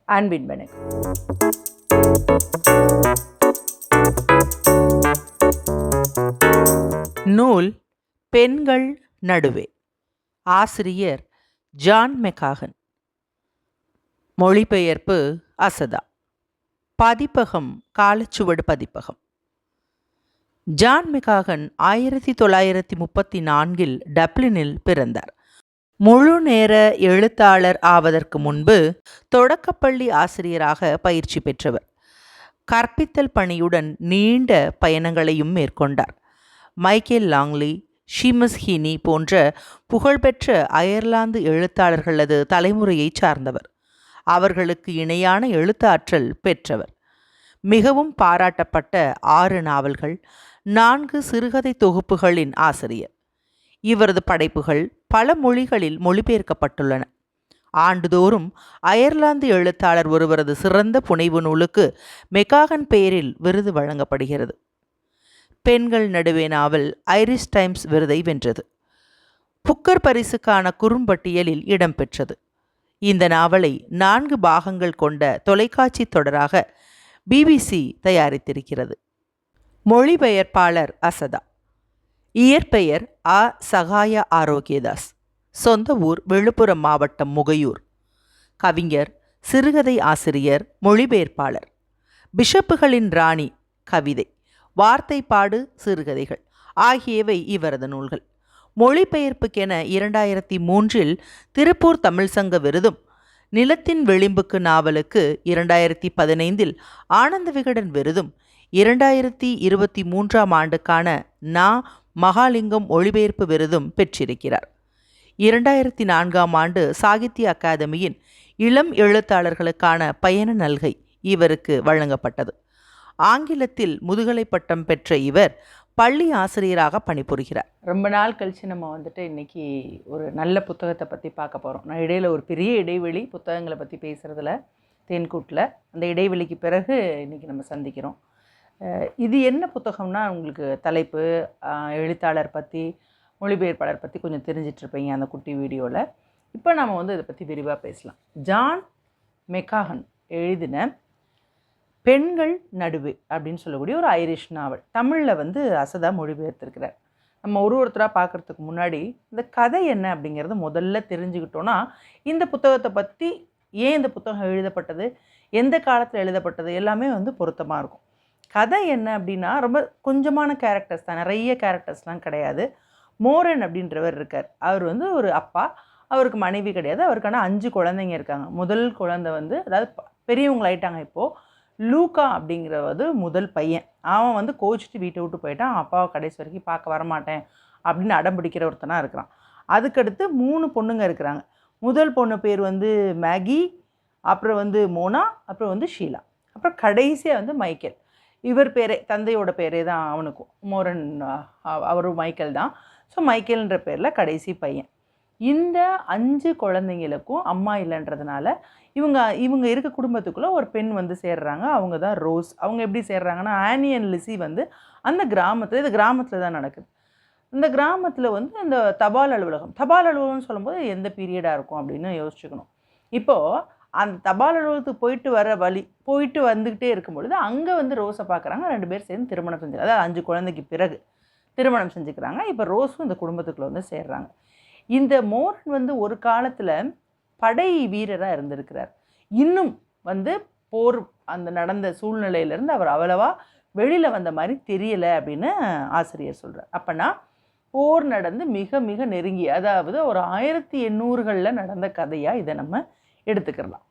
அன்பின் வணக்கம். நூல் பெண்கள் நடுவே. ஆசிரியர் ஜான் மெக்காகன். மொழிபெயர்ப்பு அசதா. பதிப்பகம் காலச்சுவடு பதிப்பகம். ஜான் மெக்காகன் 1934 டப்ளினில் பிறந்தார். முழு நேர எழுத்தாளர் ஆவதற்கு முன்பு தொடக்கப்பள்ளி ஆசிரியராக பயிற்சி பெற்றவர். கற்பித்தல் பணியுடன் நீண்ட பயணங்களையும் மேற்கொண்டார். மைக்கேல் லாங்லி, ஷீமஸ் ஹீனி போன்ற புகழ்பெற்ற அயர்லாந்து எழுத்தாளர்களது தலைமுறையை சார்ந்தவர். அவர்களுக்கு இணையான எழுத்தாற்றல் பெற்றவர். மிகவும் பாராட்டப்பட்ட 6 நாவல்கள், 4 சிறுகதை தொகுப்புகளின் ஆசிரியர். இவரது படைப்புகள் பல மொழிகளில் மொழிபெயர்க்கப்பட்டுள்ளன. ஆண்டுதோறும் அயர்லாந்து எழுத்தாளர் ஒருவரது சிறந்த புனைவு நூலுக்கு மெக்காகன் பெயரில் விருது வழங்கப்படுகிறது. பெண்கள் நடுவே நாவல் ஐரிஷ் டைம்ஸ் விருதை வென்றது. புக்கர் பரிசுக்கான குறும்பட்டியலில் இடம்பெற்றது. இந்த நாவலை 4 பாகங்கள் கொண்ட தொலைக்காட்சி தொடராக பிபிசி தயாரித்திருக்கிறது. மொழிபெயர்ப்பாளர் அசதா. இயற்பெயர் ஆ. சகாய ஆரோக்கியதாஸ். சொந்த ஊர் விழுப்புரம் மாவட்டம் முகையூர். கவிஞர், சிறுகதை ஆசிரியர், மொழிபெயர்ப்பாளர். பிஷப்புகளின் ராணி கவிதை, வார்த்தைப்பாடு சிறுகதைகள் ஆகியவை இவரது நூல்கள். மொழிபெயர்ப்புக்கென 2003 திருப்பூர் தமிழ் சங்க விருதும், நிலத்தின் விளிம்புக்கு நாவலுக்கு 2015 ஆனந்த விகடன் விருதும், 2023 ஆண்டுக்கான நா. மகாலிங்கம் மொழிபெயர்ப்பு விருதும் பெற்றிருக்கிறார். 2004 ஆண்டு சாகித்ய அகாதமியின் இளம் எழுத்தாளர்களுக்கான பயண நல்கை இவருக்கு வழங்கப்பட்டது. ஆங்கிலத்தில் முதுகலை பட்டம் பெற்ற இவர் பள்ளி ஆசிரியராக பணிபுரிகிறார். ரொம்ப நாள் கழித்து நம்ம இன்னைக்கு ஒரு நல்ல புத்தகத்தை பற்றி பார்க்க போகிறோம். நான் இடையில் ஒரு பெரிய இடைவெளி புத்தகங்களை பற்றி பேசுகிறதுல தேன்கூட்டில், அந்த இடைவெளிக்கு பிறகு இன்றைக்கி நம்ம சந்திக்கிறோம். இது என்ன புத்தகம்னா, உங்களுக்கு தலைப்பு, எழுத்தாளர் பற்றி, மொழிபெயர்ப்பாளர் பற்றி கொஞ்சம் தெரிஞ்சிட்ருப்பீங்க அந்த குட்டி வீடியோவில். இப்போ நம்ம இதை பற்றி விரிவாக பேசலாம். ஜான் மெக்காகன் எழுதின பெண்கள் நடுவே அப்படின்னு சொல்லக்கூடிய ஒரு ஐரிஷ் நாவல் தமிழில் அசதா மொழிபெயர்த்திருக்கிறார். நம்ம ஒருத்தராக பார்க்குறதுக்கு முன்னாடி இந்த கதை என்ன அப்படிங்கிறத முதல்ல தெரிஞ்சுக்கிட்டோன்னா, இந்த புத்தகத்தை பற்றி, ஏன் இந்த புத்தகம் எழுதப்பட்டது, எந்த காலத்தில் எழுதப்பட்டது, எல்லாமே பொருத்தமாக இருக்கும். கதை என்ன அப்படின்னா, ரொம்ப கொஞ்சமான கேரக்டர்ஸ் தான், நிறைய கேரக்டர்ஸ்லாம் கிடையாது. மோரன் அப்படின்றவர் இருக்கார். அவர் ஒரு அப்பா, அவருக்கு மனைவி கிடையாது. அவருக்கான 5 குழந்தைங்க இருக்காங்க. முதல் குழந்தை அதாவது பெரியவங்களாயிட்டாங்க இப்போது. லூக்கா அப்படிங்கிறது முதல் பையன். அவன் கோச்சிட்டு வீட்டை விட்டு போயிட்டான். அப்பாவை கடைசி வரைக்கும் பார்க்க வரமாட்டேன் அப்படின்னு அடம் பிடிக்கிற ஒருத்தனாக இருக்கிறான். அதுக்கடுத்து 3 பொண்ணுங்க இருக்கிறாங்க. முதல் பொண்ணு பேர் மேகி, அப்புறம் மோனா, அப்புறம் ஷீலா, அப்புறம் கடைசியாக மைக்கேல். இவர் பேரே, தந்தையோட பேரே தான் அவனுக்கும், மோரன் அவரும் மைக்கேல் தான். ஸோ மைக்கேல்ன்ற பேரில் கடைசி பையன். இந்த 5 குழந்தைங்களுக்கும் அம்மா இல்லைன்றதுனால இவங்க இருக்க குடும்பத்துக்குள்ளே ஒரு பெண் சேர்றாங்க. அவங்க தான் ரோஸ். அவங்க எப்படி சேர்றாங்கன்னா, ஆனி அண்ட் லிசி அந்த கிராமத்தில், இது கிராமத்தில் தான் நடக்குது. இந்த கிராமத்தில் அந்த தபால் அலுவலகம்னு சொல்லும்போது எந்த பீரியடாக இருக்கும் அப்படின்னு யோசிச்சுக்கணும். இப்போது அந்த தபால் அலுவலகத்துக்கு போயிட்டு வந்துக்கிட்டே இருக்கும் பொழுது அங்கே ரோஸை பார்க்குறாங்க. 2 பேர் சேர்ந்து திருமணம் செஞ்சுக்கிறாங்க. அதாவது 5 குழந்தைக்கு பிறகு திருமணம் செஞ்சுக்கிறாங்க. இப்போ ரோஸும் இந்த குடும்பத்துக்குள்ளே சேர்றாங்க. இந்த மோரன் ஒரு காலத்தில் படை வீரராக இருந்திருக்கிறார். இன்னும் போர் அந்த நடந்த சூழ்நிலையிலேருந்து அவர் அவ்வளவா வெளியில் வந்த மாதிரி தெரியலை அப்படின்னு ஆசிரியர் சொல்கிறார். அப்போனா போர் நடந்து மிக மிக நெருங்கி, அதாவது ஒரு 1800களில் நடந்த கதையாக இதை நம்ம எடுத்துக்கலாம்.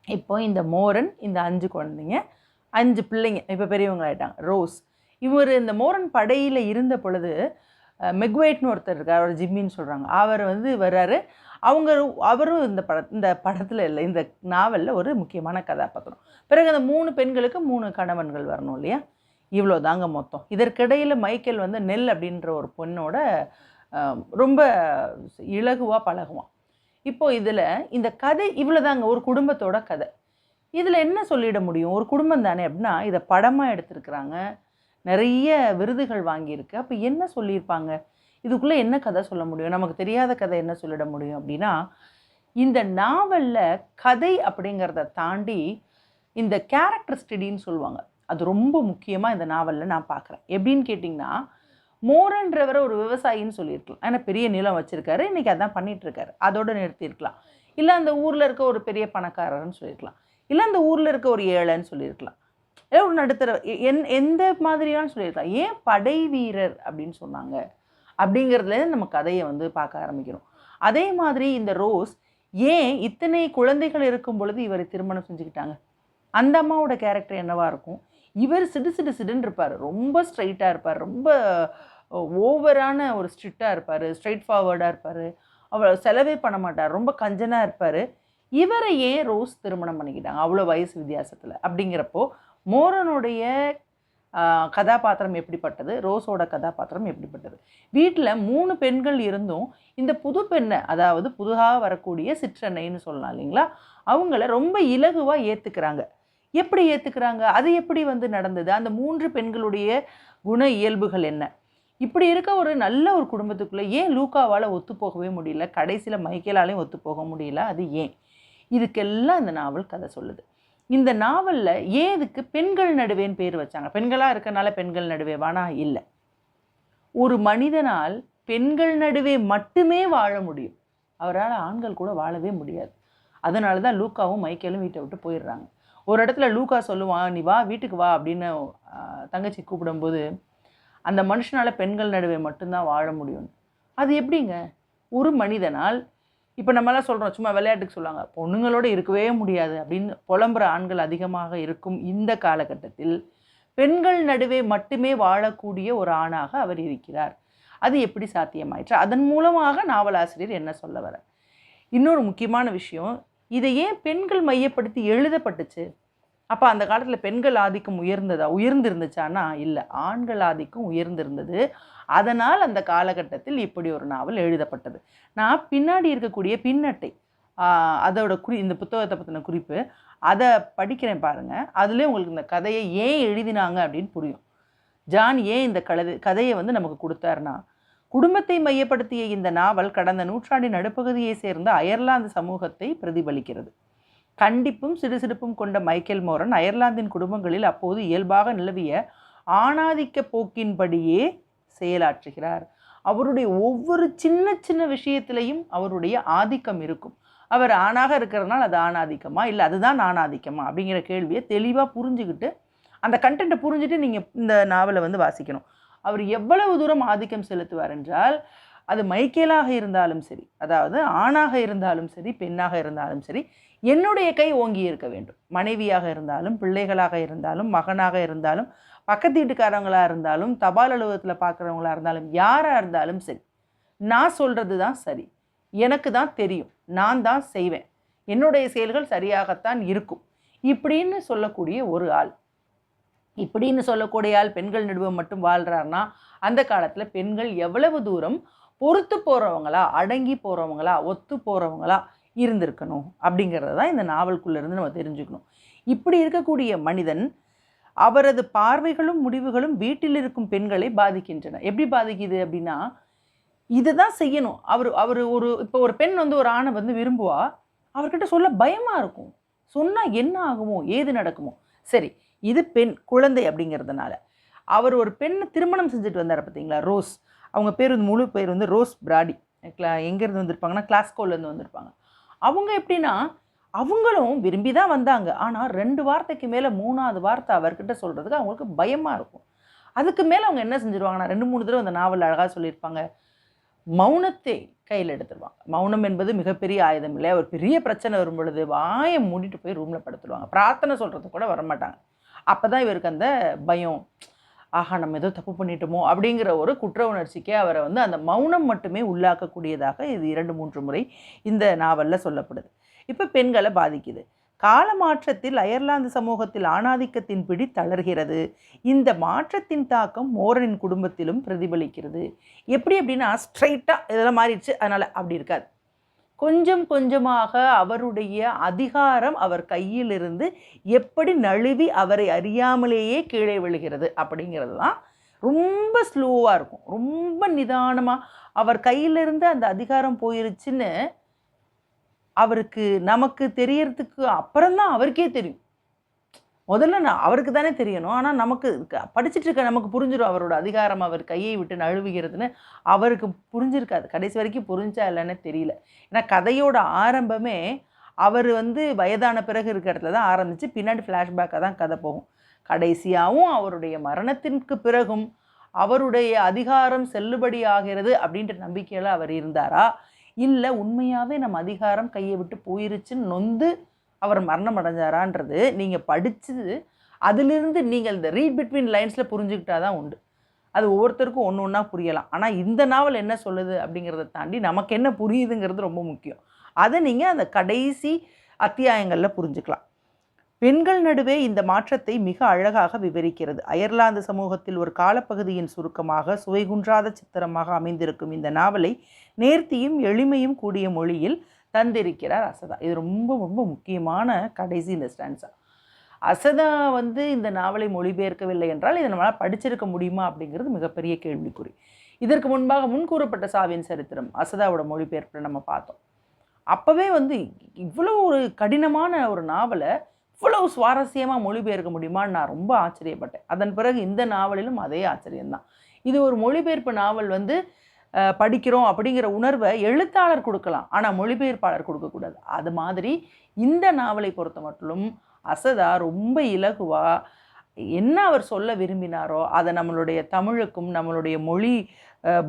இப்போ இந்த மோரன், இந்த 5 குழந்தைங்க, 5 பிள்ளைங்க இப்போ பெரியவங்களாயிட்டாங்க. ரோஸ், இந்த மோரன் படையில் இருந்த பொழுது மெக்வேட்னு ஒருத்தர் இருக்கார். அவர் ஜிம்மின்னு சொல்கிறாங்க. அவர் வர்றாரு. அவரும் இந்த படத்தில் இல்லை, இந்த நாவலில் ஒரு முக்கியமான கதாபாத்திரம். பிறகு அந்த 3 பெண்களுக்கு 3 கணவன்கள் வரணும் இல்லையா? இவ்வளோ தாங்க மொத்தம். இதற்கிடையில் மைக்கேல் நெல் அப்படின்ற ஒரு பொண்ணோட ரொம்ப இலகுவாக பழகுவான். இப்போது இதில் இந்த கதை இவ்வளோ தாங்க, ஒரு குடும்பத்தோட கதை. இதில் என்ன சொல்லிட முடியும்? ஒரு குடும்பம் தானே அப்படின்னா, இதை படமாக எடுத்திருக்கிறாங்க, நிறைய விருதுகள் வாங்கியிருக்கு. அப்போ என்ன சொல்லியிருப்பாங்க? இதுக்குள்ளே என்ன கதை சொல்ல முடியும்? நமக்கு தெரியாத கதை என்ன சொல்லிட முடியும் அப்படின்னா, இந்த நாவலில் கதை அப்படிங்கிறத தாண்டி இந்த கேரக்டர் ஸ்டடின்னு சொல்லுவாங்க, அது ரொம்ப முக்கியமாக இந்த நாவலில் நான் பார்க்குறேன். எப்படின்னு கேட்டிங்கன்னா, மோரன்றவரை ஒரு விவசாயின்னு சொல்லியிருக்கலாம், ஏன்னா பெரிய நிலம் வச்சுருக்காரு, இன்றைக்கி அதான் பண்ணிகிட்ருக்காரு, அதோடு நிறுத்தியிருக்கலாம். இல்லை அந்த ஊரில் இருக்க ஒரு பெரிய பணக்காரர்னு சொல்லியிருக்கலாம், இல்லை அந்த ஊரில் இருக்க ஒரு ஏழைன்னு சொல்லியிருக்கலாம், இல்லை ஒரு நடுத்தர எந்த மாதிரியான்னு சொல்லியிருக்கலாம். ஏன் படை வீரர் அப்படின்னு சொன்னாங்க அப்படிங்கிறதுலேருந்து நம்ம கதையை வந்து பார்க்க ஆரம்பிக்கிறோம். அதே மாதிரி இந்த ரோஸ் ஏன் இத்தனை குழந்தைகள் இருக்கும் பொழுது இவரை திருமணம் செஞ்சுக்கிட்டாங்க? அந்த அம்மாவோட கேரக்டர் என்னவாக இருக்கும்? இவர் சிடுன்னு இருப்பார், ரொம்ப ஸ்ட்ரைட்டாக இருப்பார், ரொம்ப ஓவரான ஒரு ஸ்ட்ரிக்டாக இருப்பார், ஸ்ட்ரைட் ஃபார்வர்டாக இருப்பார், அவர் செலவே பண்ண மாட்டார், ரொம்ப கஞ்சனாக இருப்பார். இவரை ஏன் ரோஸ் திருமணம் பண்ணிக்கிட்டாங்க அவ்வளோ வயசு வித்தியாசத்தில்? அப்படிங்கிறப்போ மோரனுடைய கதாபாத்திரம் எப்படிப்பட்டது, ரோஸோட கதாபாத்திரம் எப்படிப்பட்டது? வீட்டில் 3 பெண்கள் இருந்தும் இந்த புது பெண்ணை, அதாவது புதுதாக வரக்கூடிய சிற்றன்னைன்னு சொல்லலாம் இல்லைங்களா, அவங்கள ரொம்ப இலகுவாக ஏற்றுக்கிறாங்க. எப்படி ஏற்றுக்கிறாங்க? அது எப்படி வந்து நடந்தது? அந்த 3 பெண்களுடைய குண இயல்புகள் என்ன? இப்படி இருக்க ஒரு நல்ல ஒரு குடும்பத்துக்குள்ளே ஏன் லூக்காவால் ஒத்து போகவே முடியல, கடைசியில் மைக்கேலாலையும் ஒத்து போக முடியல? அது ஏன்? இதுக்கெல்லாம் இந்த நாவல் கதை சொல்லுது. இந்த நாவலில் ஏன் இதுக்கு பெண்கள் நடுவேன்னு பேர் வச்சாங்க? பெண்களாக இருக்கனால பெண்கள் நடுவேவானா? இல்லை. ஒரு மனிதனால் பெண்கள் நடுவே மட்டுமே வாழ முடியும், அவரால் ஆண்கள் கூட வாழவே முடியாது. அதனால தான் லூக்காவும் மைக்கேலும் வீட்டை விட்டு போயிடுறாங்க. ஒரு இடத்துல லூக்கா சொல்லுவான், நீ வா வீட்டுக்கு வா அப்படின்னு தங்கச்சி கூப்பிடும்போது, அந்த மனுஷனால் பெண்கள் நடுவே மட்டும்தான் வாழ முடியும். அது எப்படிங்க ஒரு மனிதனால்? இப்போ நம்மளாம் சொல்கிறோம், சும்மா விளையாட்டுக்கு சொல்லுவாங்க, பொண்ணுங்களோடு இருக்கவே முடியாது அப்படின்னு புலம்புற ஆண்கள் அதிகமாக இருக்கும் இந்த காலகட்டத்தில் பெண்கள் நடுவே மட்டுமே வாழக்கூடிய ஒரு ஆணாக அவர் இருக்கிறார். அது எப்படி சாத்தியமாயிற்று? அதன் மூலமாக நாவலாசிரியர் என்ன சொல்ல வர? இன்னொரு முக்கியமான விஷயம், இதை ஏன் பெண்கள் மையப்படுத்தி எழுதப்பட்டுச்சு? அப்போ அந்த காலத்தில் பெண்கள் ஆதிக்கம் உயர்ந்திருந்துச்சானா? இல்லை, ஆண்கள் ஆதிக்கம் உயர்ந்திருந்தது. அதனால் அந்த காலகட்டத்தில் இப்படி ஒரு நாவல் எழுதப்பட்டது. நான் பின்னாடி இருக்கக்கூடிய பின்னட்டை, அதோட இந்த புத்தகத்தை பற்றின குறிப்பு, அதை படிக்கிறேன் பாருங்கள். அதுலேயே உங்களுக்கு இந்த கதையை ஏன் எழுதினாங்க அப்படின்னு புரியும். ஜான் ஏன் இந்த கதையை வந்து நமக்கு கொடுத்தாருன்னா, குடும்பத்தை மையப்படுத்திய இந்த நாவல் கடந்த நூற்றாண்டின் நடுப்பகுதியை சேர்ந்த அயர்லாந்து சமூகத்தை பிரதிபலிக்கிறது. கண்டிப்பும் சிடுசிடுப்பும் கொண்ட மைக்கேல் மோரன் அயர்லாந்தின் குடும்பங்களில் அப்போது இயல்பாக நிலவிய ஆணாதிக்க போக்கின்படியே செயலாற்றுகிறார். அவருடைய ஒவ்வொரு சின்ன சின்ன விஷயத்திலையும் அவருடைய ஆதிக்கம் இருக்கும். அவர் ஆணாக இருக்கிறதுனால அது ஆணாதிக்கமா, இல்லை அதுதான் ஆணாதிக்கமா அப்படிங்கிற கேள்வியை தெளிவாக புரிஞ்சுக்கிட்டு, அந்த கண்டென்ட்டை புரிஞ்சுட்டு நீங்கள் இந்த நாவலை வந்து வாசிக்கணும். அவர் எவ்வளவு தூரம் ஆதிக்கம் செலுத்துவார் என்றால், அது மைக்கேலாக இருந்தாலும் சரி, அதாவது ஆணாக இருந்தாலும் சரி, பெண்ணாக இருந்தாலும் சரி, என்னுடைய கை ஓங்கி இருக்க வேண்டும். மனைவியாக இருந்தாலும், பிள்ளைகளாக இருந்தாலும், மகனாக இருந்தாலும், பக்கத்து வீட்டுக்காரவங்களாக இருந்தாலும், தபால் அலுவலகத்தில் பார்க்குறவங்களா இருந்தாலும், யாராக இருந்தாலும் சரி, நான் சொல்கிறது தான் சரி, எனக்கு தான் தெரியும், நான் தான் செய்வேன், என்னுடைய செயல்கள் சரியாகத்தான் இருக்கும் இப்படின்னு சொல்லக்கூடிய ஒரு ஆள். இப்படின்னு சொல்லக்கூடிய ஆள் பெண்கள் நடுவே மட்டும் வாழ்கிறாருன்னா, அந்த காலத்தில் பெண்கள் எவ்வளவு தூரம் பொறுத்து போகிறவங்களா, அடங்கி போகிறவங்களா, ஒத்து போகிறவங்களா இருந்திருக்கணும் அப்படிங்கிறத தான் இந்த நாவலுக்குள்ளேருந்து நம்ம தெரிஞ்சுக்கணும். இப்படி இருக்கக்கூடிய மனிதன், அவரது பார்வைகளும் முடிவுகளும் வீட்டில் இருக்கும் பெண்களை பாதிக்கின்றன. எப்படி பாதிக்குது அப்படின்னா, இதை தான் செய்யணும். அவர் இப்போ ஒரு பெண் வந்து ஒரு ஆணை வந்து விரும்புவா, அவர்கிட்ட சொல்ல பயமாக இருக்கும். சொன்னால் என்ன ஆகுமோ, ஏது நடக்குமோ. சரி, இது பெண் குழந்தை அப்படிங்கிறதுனால அவர் ஒரு பெண்ணை திருமணம் செஞ்சுட்டு வந்தார் பார்த்தீங்களா, ரோஸ். அவங்க பேர் வந்து முழு பேர் வந்து ரோஸ் பிராடி. எங்கேருந்து வந்திருப்பாங்கன்னா கிளாஸ்கோலேருந்து வந்திருப்பாங்க. அவங்க எப்படின்னா, அவங்களும் விரும்பி தான் வந்தாங்க. ஆனால் 2 வார்த்தைக்கு மேலே 3ஆவது வார்த்தை அவர்கிட்ட சொல்கிறதுக்கு அவங்களுக்கு பயமாக இருக்கும். அதுக்கு மேலே அவங்க என்ன செஞ்சுருவாங்கன்னா, 2-3 தடவை அந்த நாவல் அழகாக சொல்லியிருப்பாங்க, மௌனத்தை கையில் எடுத்துருவாங்க. மௌனம் என்பது மிகப்பெரிய ஆயுதம் இல்லையா? ஒரு பெரிய பிரச்சனை வரும் பொழுது வாயை மூடிட்டு போய் ரூமில் படுத்துடுவாங்க. பிரார்த்தனை சொல்கிறது கூட வரமாட்டாங்க. அப்போ தான் இவருக்கு அந்த பயம், ஆஹா நம்ம ஏதோ தப்பு பண்ணிட்டோமோ அப்படிங்கிற ஒரு குற்ற உணர்ச்சிக்கே அவரை வந்து அந்த மௌனம் மட்டுமே உள்ளாக்கக்கூடியதாக இது 2-3 முறை இந்த நாவலில் சொல்லப்படுது. இப்போ பெண்களை பாதிக்குது. கால மாற்றத்தில் அயர்லாந்து சமூகத்தில் ஆணாதிக்கத்தின் பிடி தளர்கிறது. இந்த மாற்றத்தின் தாக்கம் மோரனின் குடும்பத்திலும் பிரதிபலிக்கிறது. எப்படி அப்படின்னா, ஸ்ட்ரைட்டாக இதெல்லாம் மாறிடுச்சு அதனால் அப்படி இருக்காது. கொஞ்சம் கொஞ்சமாக அவருடைய அதிகாரம் அவர் கையிலிருந்து எப்படி நழுவி அவரை அறியாமலேயே கீழே விழுகிறது அப்படிங்கிறது தான் ரொம்ப ஸ்லோவாக இருக்கும். ரொம்ப நிதானமாக அவர் கையிலிருந்து அந்த அதிகாரம் போயிருச்சுன்னு அவருக்கு நமக்கு தெரியறதுக்கு அப்புறம்தான் அவருக்கே தெரியும். முதல்ல அவருக்கு தானே தெரியணும். ஆனால் நமக்கு படிச்சுட்டு இருக்க நமக்கு புரிஞ்சிடும் அவரோட அதிகாரம் அவர் கையை விட்டு நழுவுகிறதுன்னு. அவருக்கு புரிஞ்சிருக்காது, கடைசி வரைக்கும் புரிஞ்சா இல்லைன்னு தெரியல. ஏன்னா கதையோட ஆரம்பமே அவர் வயதான பிறகு இருக்கிற இடத்துல தான் ஆரம்பித்து பின்னாடி ஃப்ளாஷ்பேக்காக தான் கதை போகும். கடைசியாகவும் அவருடைய மரணத்திற்கு பிறகும் அவருடைய அதிகாரம் செல்லுபடி ஆகிறது அப்படின்ற நம்பிக்கையில் அவர் இருந்தாரா, இல்லை உண்மையாகவே நம்ம அதிகாரம் கையை விட்டு போயிருச்சுன்னு நொந்து அவர் மரணம் அடைஞ்சாரான்றது நீங்கள் படித்து அதிலிருந்து நீங்கள் இந்த ரீட் பிட்வீன் லைன்ஸில் புரிஞ்சுக்கிட்டா தான் உண்டு. அது ஒவ்வொருத்தருக்கும் ஒன்று ஒன்றா புரியலாம். ஆனால் இந்த நாவல் என்ன சொல்லுது அப்படிங்கிறத தாண்டி நமக்கு என்ன புரியுதுங்கிறது ரொம்ப முக்கியம். அதை நீங்கள் அந்த கடைசி அத்தியாயங்களில் புரிஞ்சுக்கலாம். பெண்கள் நடுவே இந்த மாற்றத்தை மிக அழகாக விவரிக்கிறது. அயர்லாந்து சமூகத்தில் ஒரு காலப்பகுதியின் சுருக்கமாக சுவைகுன்றாத சித்திரமாக அமைந்திருக்கும் இந்த நாவலை நேர்த்தியும் எளிமையும் கூடிய மொழியில் தந்திருக்கிறார் அசதா. இது ரொம்ப ரொம்ப முக்கியமான கடைசி இந்த ஸ்டான்ஸா. அசதா இந்த நாவலை மொழிபெயர்க்கவில்லை என்றால் இதை நம்மளால் படிச்சிருக்க முடியுமா அப்படிங்கிறது மிகப்பெரிய கேள்விக்குறி. இதற்கு முன்பாக முன்கூறப்பட்ட சாவின் சரித்திரம் அசதாவோட மொழிபெயர்ப்பில் நம்ம பார்த்தோம். அப்போவே இவ்வளோ ஒரு கடினமான ஒரு நாவலை இவ்வளவு சுவாரஸ்யமாக மொழிபெயர்க்க முடியுமான்னு நான் ரொம்ப ஆச்சரியப்பட்டேன். அதன் பிறகு இந்த நாவலிலும் அதே ஆச்சரியம்தான். இது ஒரு மொழிபெயர்ப்பு நாவல் படிக்கிறோம் அப்படிங்கிற உணர்வை எழுத்தாளர் கொடுக்கலாம், ஆனால் மொழிபெயர்ப்பாளர் கொடுக்கக்கூடாது. அது மாதிரி இந்த நாவலை பொறுத்த மட்டும் அசதா ரொம்ப இலகுவாக என்ன அவர் சொல்ல விரும்பினாரோ அதை நம்மளுடைய தமிழுக்கும் நம்மளுடைய மொழி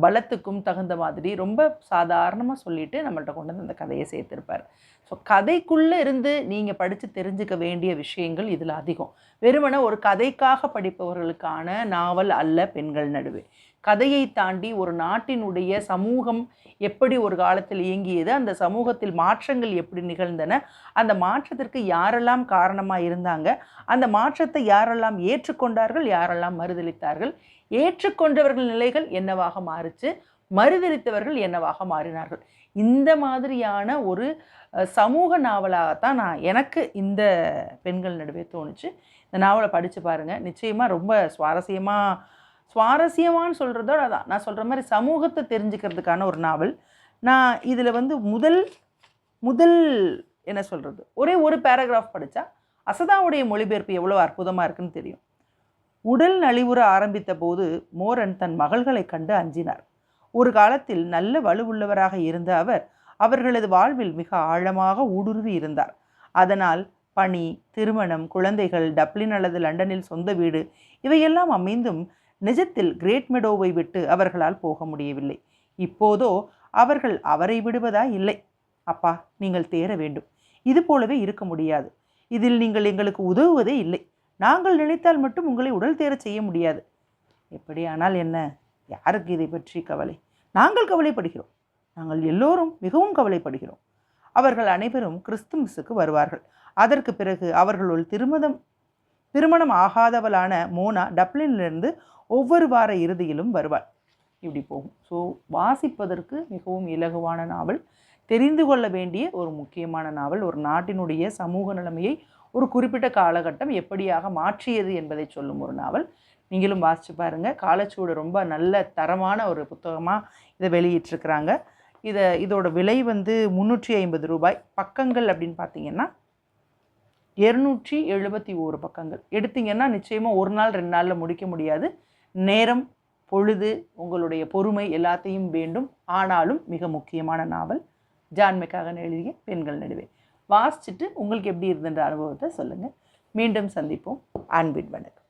பலத்துக்கும் தகுந்த மாதிரி ரொம்ப சாதாரணமாக சொல்லிவிட்டு நம்மள்கிட்ட கொண்டு வந்து அந்த கதையை சேர்த்துருப்பார். ஸோ கதைக்குள்ளே இருந்து நீங்கள் படித்து தெரிஞ்சுக்க வேண்டிய விஷயங்கள் இதில் அதிகம். வெறுமனே ஒரு கதைக்காக படிப்பவர்களுக்கான நாவல் அல்ல பெண்கள் நடுவே. கதையை தாண்டி ஒரு நாட்டினுடைய சமூகம் எப்படி ஒரு காலத்தில் இயங்கியது, அந்த சமூகத்தில் மாற்றங்கள் எப்படி நிகழ்ந்தன, அந்த மாற்றத்திற்கு யாரெல்லாம் காரணமாக இருந்தாங்க, அந்த மாற்றத்தை யாரெல்லாம் ஏற்றுக்கொண்டார்கள், யாரெல்லாம் மறுதளித்தார்கள், ஏற்றுக்கொண்டவர்கள் நிலைகள் என்னவாக மாறுச்சு, மறுதளித்தவர்கள் என்னவாக மாறினார்கள், இந்த மாதிரியான ஒரு சமூக நாவலாகத்தான் எனக்கு இந்த பெண்கள் நடுவே தோணுச்சு. இந்த நாவலை படித்து பாருங்கள், நிச்சயமாக ரொம்ப சுவாரஸ்யமானு சொல்கிறதோட அதான் நான் சொல்கிற மாதிரி சமூகத்தை தெரிஞ்சுக்கிறதுக்கான ஒரு நாவல். நான் இதில் முதல் என்ன சொல்கிறது, ஒரே ஒரு பேராகிராஃப் படித்தா அசதாவுடைய மொழிபெயர்ப்பு எவ்வளோ அற்புதமாக இருக்குன்னு தெரியும். உடல் நலிவுற ஆரம்பித்த போது மோரன் தன் மகள்களை கண்டு அஞ்சினார். ஒரு காலத்தில் நல்ல வலுவுள்ளவராக இருந்த அவர்களது வாழ்வில் மிக ஆழமாக ஊடுருவி இருந்தார். அதனால் பணி, திருமணம், குழந்தைகள், டப்ளின் அல்லது லண்டனில் சொந்த வீடு இவையெல்லாம் அமைந்தும் நிஜத்தில் கிரேட் மெடோவை விட்டு அவர்களால் போக முடியவில்லை. இப்போதோ அவர்கள் அவரை விடுவதா இல்லை. அப்பா, நீங்கள் தேர வேண்டும், இது போலவே இருக்க முடியாது, இதில் நீங்கள் எங்களுக்கு உதவுவதே இல்லை, நாங்கள் நினைத்தால் மட்டும் உங்களை உடல் தேர செய்ய முடியாது. எப்படியானால் என்ன, யாருக்கு இதை பற்றி கவலை? நாங்கள் கவலைப்படுகிறோம், நாங்கள் எல்லோரும் மிகவும் கவலைப்படுகிறோம். அவர்கள் அனைவரும் கிறிஸ்துமஸுக்கு வருவார்கள். அதற்கு பிறகு அவர்களுள் திருமணம் ஆகாதவளான மோனா டப்ளினிலிருந்து ஒவ்வொரு வார இறுதியிலும் வருவாள். இப்படி போகும். ஸோ வாசிப்பதற்கு மிகவும் இலகுவான நாவல், தெரிந்து கொள்ள வேண்டிய ஒரு முக்கியமான நாவல். ஒரு நாட்டினுடைய சமூக நிலைமையை ஒரு குறிப்பிட்ட காலகட்டம் எப்படியாக மாற்றியது என்பதை சொல்லும் ஒரு நாவல். நீங்களும் வாசித்து பாருங்கள். காலச்சூடு ரொம்ப நல்ல தரமான ஒரு புத்தகமாக இதை வெளியிட்டிருக்கிறாங்க. இதோட விலை 350 ரூபாய். பக்கங்கள் அப்படின்னு பார்த்தீங்கன்னா 271 பக்கங்கள். எடுத்திங்கன்னா நிச்சயமாக ஒரு நாள் 2 நாளில் முடிக்க முடியாது. நேரம், பொழுது, உங்களுடைய பொறுமை எல்லாத்தையும் வேண்டும். ஆனாலும் மிக முக்கியமான நாவல் ஜான் மெக்காகன் எழுதிய பெண்கள் நடுவே. வாசிச்சுட்டு உங்களுக்கு எப்படி இருந்தன்ற அனுபவத்தை சொல்லுங்கள். மீண்டும் சந்திப்போம். அன்பின் வணக்கம்.